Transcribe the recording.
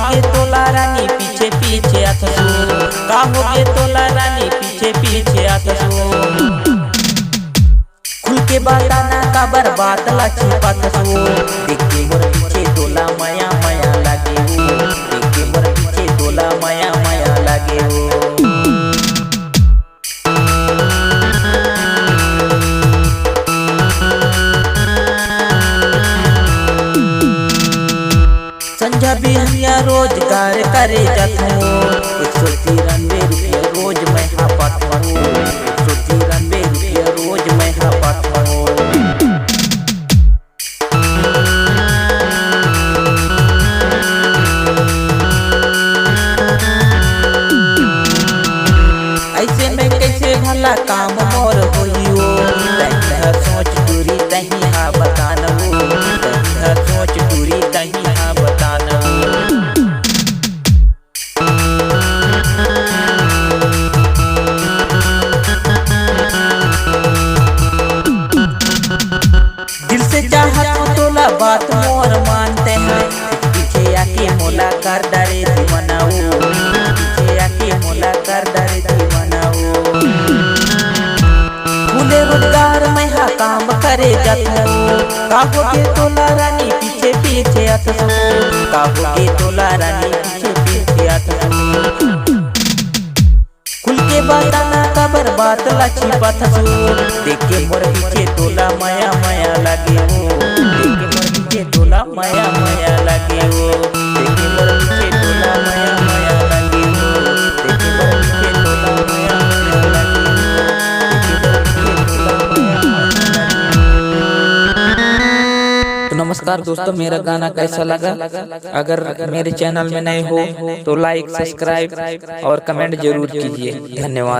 होगे तोला रानी पीछे पीछे आथसो, का होगे तोला रानी पीछे पीछे आथसो। खुल के बताना का बर्बाद ला छिपाथसो, देख के मोर पीछे तोला माया माया लागे हो, देख के मोर पीछे तोला माया माया लागे हो। संझा बिहनिया रोजगार करे जाथो, 193 रुपया रोज मैं हापाथो, 193 रुपया रोज मैं हापाथो। ऐसे में कैसे भला काम मोर होइयो, तही सोच दूरी तही हा बतानबो, तही सोच दूरी तही हा बतानबो। दिल से चाहत हो तोला बात मोर मानते हैं, पीछे आके मोला कर डरे दीवानाओ, पीछे आके मोला कर डरे दीवानाओ। खुले रोजगार में हा काम करे जाथो, का होगे तोला रानी पीछे पीछे आथसो, का होगे तोला रानी पीछे पीछे आथसो। खुल के बताना का बर्बाद ला छिपाथसो, देख के मोर पीछे तोला माया माया लागे हो, देख के मोर पीछे तोला माया माया लागे हो, देख के मोर पीछे तोला माया माया लागे हो, देख के मोर पीछे तोला माया माया लागे हो, देख के मोर पीछे तोला माया माया लागे हो। तो नमस्कार दोस्तों, मेरा गाना कैसा लगा? अगर मेरे चैनल में नए हो तो लाइक सब्सक्राइब और कमेंट जरूर कीजिए। धन्यवाद।